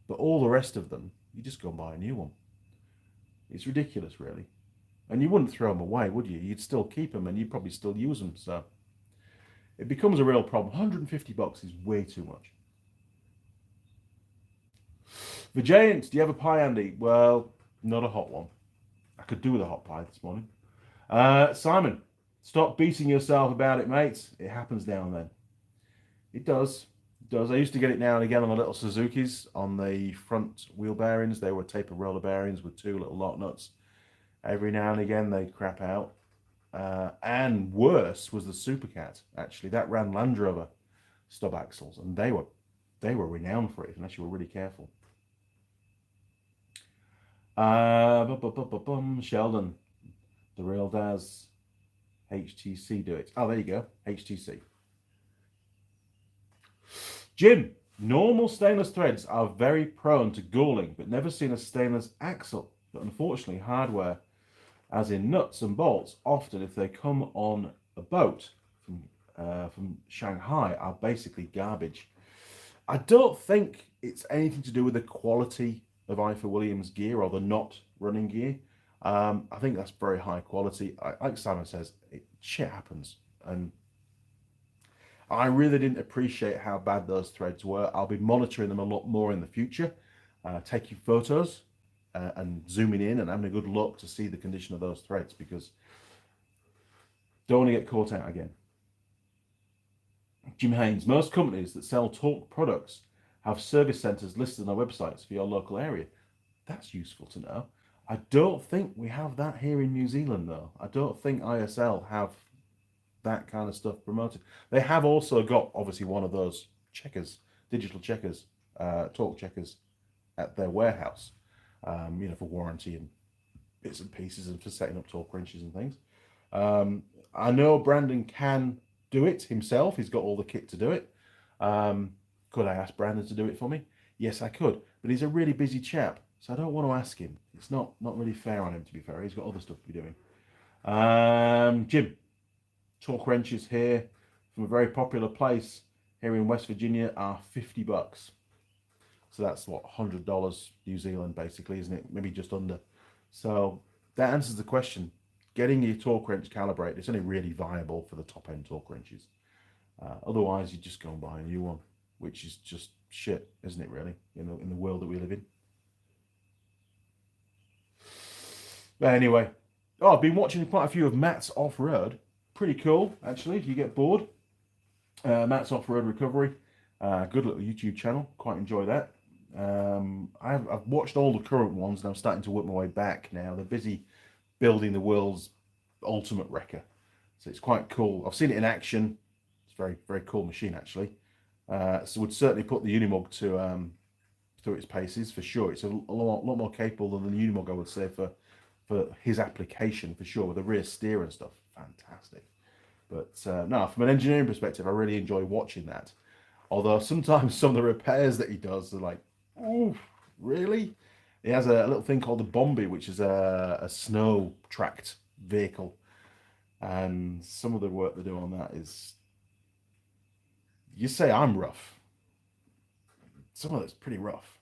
But all the rest of them, you just go and buy a new one. It's ridiculous, really. And you wouldn't throw them away, would you? You'd still keep them, and you'd probably still use them. So it becomes a real problem. $150 is way too much. The Giant, do you have a pie, Andy? Well, not a hot one. I could do with a hot pie this morning. Simon, stop beating yourself about it, mates. It happens now and then. It does. It does. I used to get it now and again on the little Suzukis on the front wheel bearings. They were taper roller bearings with 2 little lock nuts. Every now and again they crap out. And worse was the Supercat, actually. That ran Land Rover stub axles, and they were renowned for it, unless you were really careful. Sheldon, the real Daz, HTC do it. Oh, there you go, HTC. Jim, normal stainless threads are very prone to galling, but never seen a stainless axle. But unfortunately, hardware, as in nuts and bolts, often if they come on a boat from Shanghai, are basically garbage. I don't think it's anything to do with the quality of IFA Williams gear or the not running gear. I think that's very high quality. Like Simon says, shit happens. And I really didn't appreciate how bad those threads were. I'll be monitoring them a lot more in the future, taking photos and zooming in and having a good look to see the condition of those threads, because don't want to get caught out again. Jim Haynes, most companies that sell torque products have service centres listed on their websites for your local area. That's useful to know. I don't think we have that here in New Zealand, though. I don't think ISL have that kind of stuff promoted. They have also got, obviously, one of those checkers, digital checkers, torque checkers at their warehouse, for warranty and bits and pieces and for setting up torque wrenches and things. I know Brandon can do it himself. He's got all the kit to do it. Could I ask Brandon to do it for me? Yes, I could. But he's a really busy chap, so I don't want to ask him. It's not really fair on him, to be fair. He's got other stuff to be doing. Jim, torque wrenches here from a very popular place here in West Virginia are $50. So that's what, $100 New Zealand, basically, isn't it? Maybe just under. So that answers the question. Getting your torque wrench calibrated, it's only really viable for the top end torque wrenches. Otherwise, you just go and buy a new one, which is just shit, isn't it, really, in the world that we live in. But anyway, I've been watching quite a few of Matt's Off-Road. Pretty cool, actually, if you get bored. Matt's Off-Road Recovery. Good little YouTube channel. Quite enjoy that. I've watched all the current ones, and I'm starting to work my way back now. They're busy building the world's ultimate wrecker, so it's quite cool. I've seen it in action. It's a very, very cool machine, actually. So would certainly put the Unimog to through its paces for sure. It's a lot more capable than the Unimog, I would say, for his application for sure, with the rear steer and stuff. Fantastic. But no, from an engineering perspective, I really enjoy watching that. Although sometimes some of the repairs that he does are like, oh, really? He has a little thing called the Bombi, which is a snow tracked vehicle, and some of the work they do on that is, you say I'm rough. Some of it's pretty rough,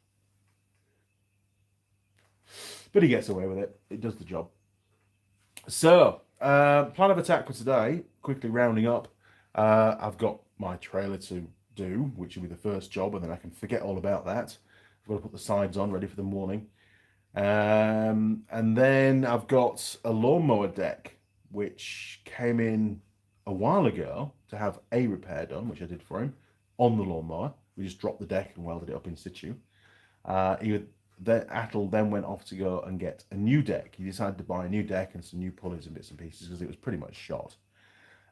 but he gets away with it. It does the job. So, plan of attack for today. Quickly rounding up, I've got my trailer to do, which will be the first job, and then I can forget all about that. I've got to put the sides on, ready for the morning. And then I've got a lawnmower deck, which came in a while ago to have a repair done, which I did for him on the lawnmower. We just dropped the deck and welded it up in situ. Attel then went off to go and get a new deck. He decided to buy a new deck and some new pulleys and bits and pieces because it was pretty much shot.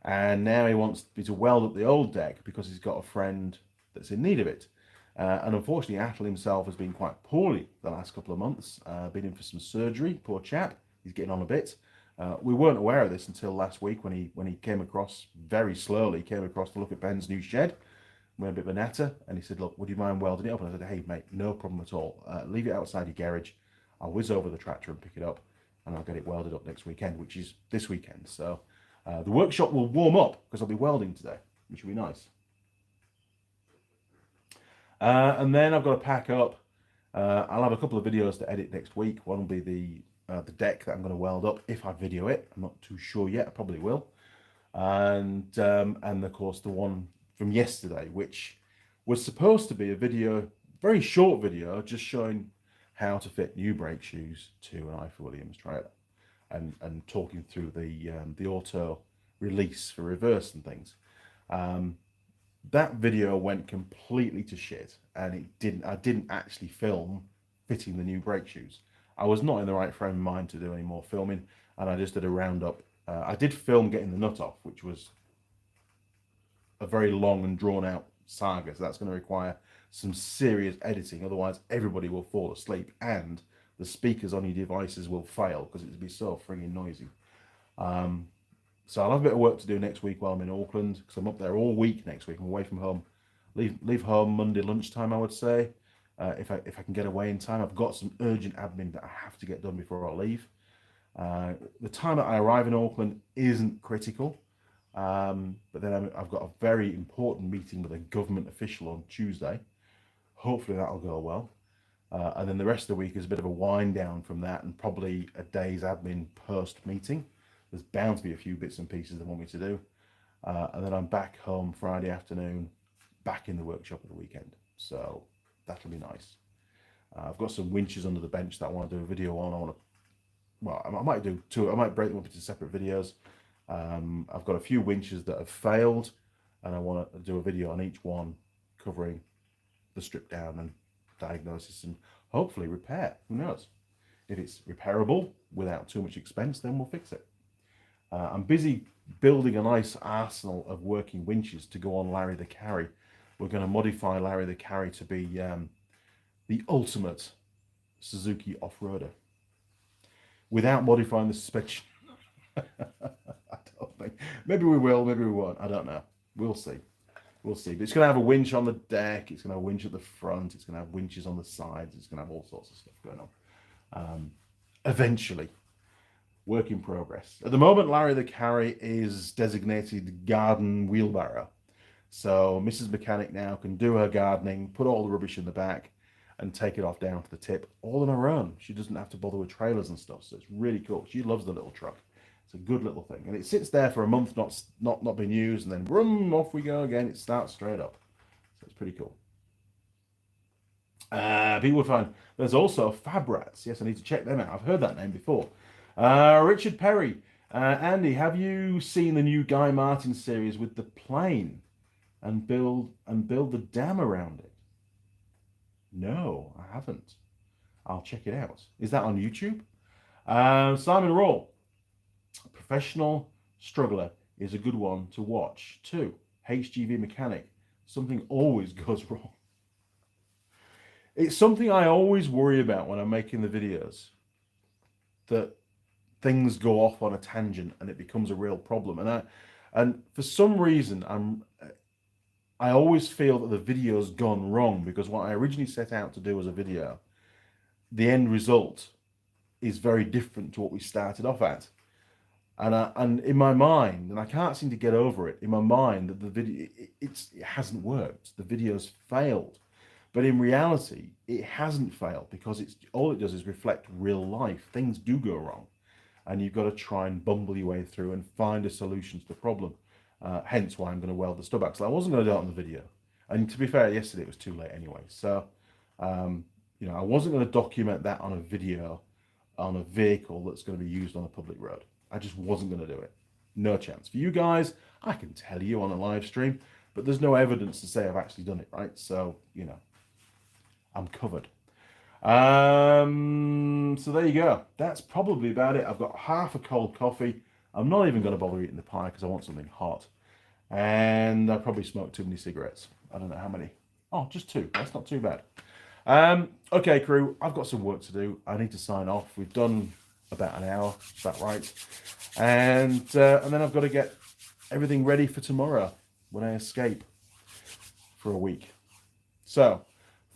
And now he wants me to weld up the old deck because he's got a friend that's in need of it. And unfortunately, Attel himself has been quite poorly the last couple of months. Been in for some surgery, poor chap. He's getting on a bit. We weren't aware of this until last week when he came across, very slowly, came across to look at Ben's new shed. We had a bit of a natter, and he said, look, would you mind welding it up? And I said, hey, mate, no problem at all. Leave it outside your garage. I'll whiz over the tractor and pick it up, and I'll get it welded up next weekend, which is this weekend. So the workshop will warm up because I'll be welding today, which will be nice. And then I've got to pack up. I'll have a couple of videos to edit next week. One will be the deck that I'm going to weld up if I video it. I'm not too sure yet. I probably will. And of course the one from yesterday, which was supposed to be a video, very short video, just showing how to fit new brake shoes to an IFA Williams trailer, and talking through the auto release for reverse and things. That video went completely to shit, and I didn't actually film fitting the new brake shoes. I was not in the right frame of mind to do any more filming, and I just did a roundup. I did film getting the nut off, which was a very long and drawn out saga, so that's going to require some serious editing, otherwise everybody will fall asleep and the speakers on your devices will fail because it will be so frigging noisy. So I'll have a bit of work to do next week while I'm in Auckland, because I'm up there all week next week. I'm away from home. Leave home Monday lunchtime, I would say, if I can get away in time. I've got some urgent admin that I have to get done before I leave. The time that I arrive in Auckland isn't critical, but then I've got a very important meeting with a government official on Tuesday. Hopefully that'll go well. And then the rest of the week is a bit of a wind down from that, and probably a day's admin post meeting. There's bound to be a few bits and pieces they want me to do. And then I'm back home Friday afternoon, back in the workshop at the weekend. So that'll be nice. I've got some winches under the bench that I want to do a video on. I might do two. I might break them up into separate videos. I've got a few winches that have failed, and I want to do a video on each one, covering the strip down and diagnosis and hopefully repair. Who knows? If it's repairable without too much expense, then we'll fix it. I'm busy building a nice arsenal of working winches to go on Larry the Carry. We're going to modify Larry the Carry to be the ultimate Suzuki off-roader without modifying the suspension. I don't think. Maybe we will, maybe we won't. I don't know. We'll see. We'll see. But it's going to have a winch on the deck. It's going to have a winch at the front. It's going to have winches on the sides. It's going to have all sorts of stuff going on. Eventually. Work in progress. At the moment, Larry the Carry is designated garden wheelbarrow. So Mrs. Mechanic now can do her gardening, put all the rubbish in the back, and take it off down to the tip all on her own. She doesn't have to bother with trailers and stuff. So it's really cool. She loves the little truck. It's a good little thing. And it sits there for a month, not been used, and then boom, off we go again. It starts straight up. So it's pretty cool. People would find there's also Fab Rats. Yes, I need to check them out. I've heard that name before. Richard Perry. Andy, have you seen the new Guy Martin series with the plane and build the dam around it? No, I haven't. I'll check it out. Is that on YouTube? Simon Rawl. Professional Struggler is a good one to watch too. HGV Mechanic. Something always goes wrong. It's something I always worry about when I'm making the videos. That things go off on a tangent and it becomes a real problem. And for some reason, I always feel that the video's gone wrong, because what I originally set out to do as a video, the end result is very different to what we started off at. And in my mind, and I can't seem to get over it, in my mind that the video, it hasn't worked. The video's failed. But in reality, it hasn't failed, because all it does is reflect real life. Things do go wrong. And you've got to try and bumble your way through and find a solution to the problem. Hence why I'm going to weld the stub axle. I wasn't going to do it on the video. And to be fair, yesterday it was too late anyway. So, I wasn't going to document that on a video on a vehicle that's going to be used on a public road. I just wasn't going to do it. No chance. For you guys, I can tell you on a live stream, but there's no evidence to say I've actually done it, right? So, I'm covered. So there you go. That's probably about it. I've got half a cold coffee. I'm not even going to bother eating the pie because I want something hot. And I probably smoked too many cigarettes. I don't know how many. Oh, just 2. That's not too bad. Okay, crew. I've got some work to do. I need to sign off. We've done about an hour. Is that right? And then I've got to get everything ready for tomorrow when I escape for a week. So,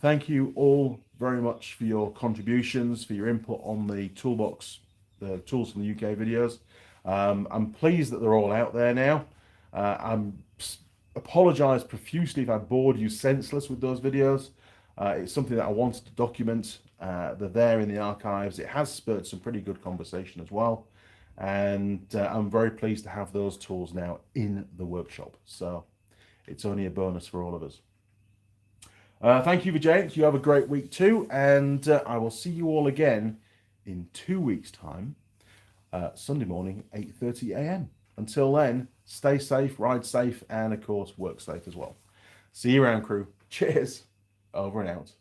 thank you all very much for your contributions, for your input on the toolbox, the tools from the UK videos. I'm pleased that they're all out there now. I'm apologise profusely if I bored you senseless with those videos. It's something that I wanted to document. They're there in the archives. It has spurred some pretty good conversation as well. And I'm very pleased to have those tools now in the workshop. So it's only a bonus for all of us. Thank you, Vijay. You have a great week too. And I will see you all again in 2 weeks' time, Sunday morning, 8:30 a.m. Until then, stay safe, ride safe, and of course, work safe as well. See you around, crew. Cheers. Over and out.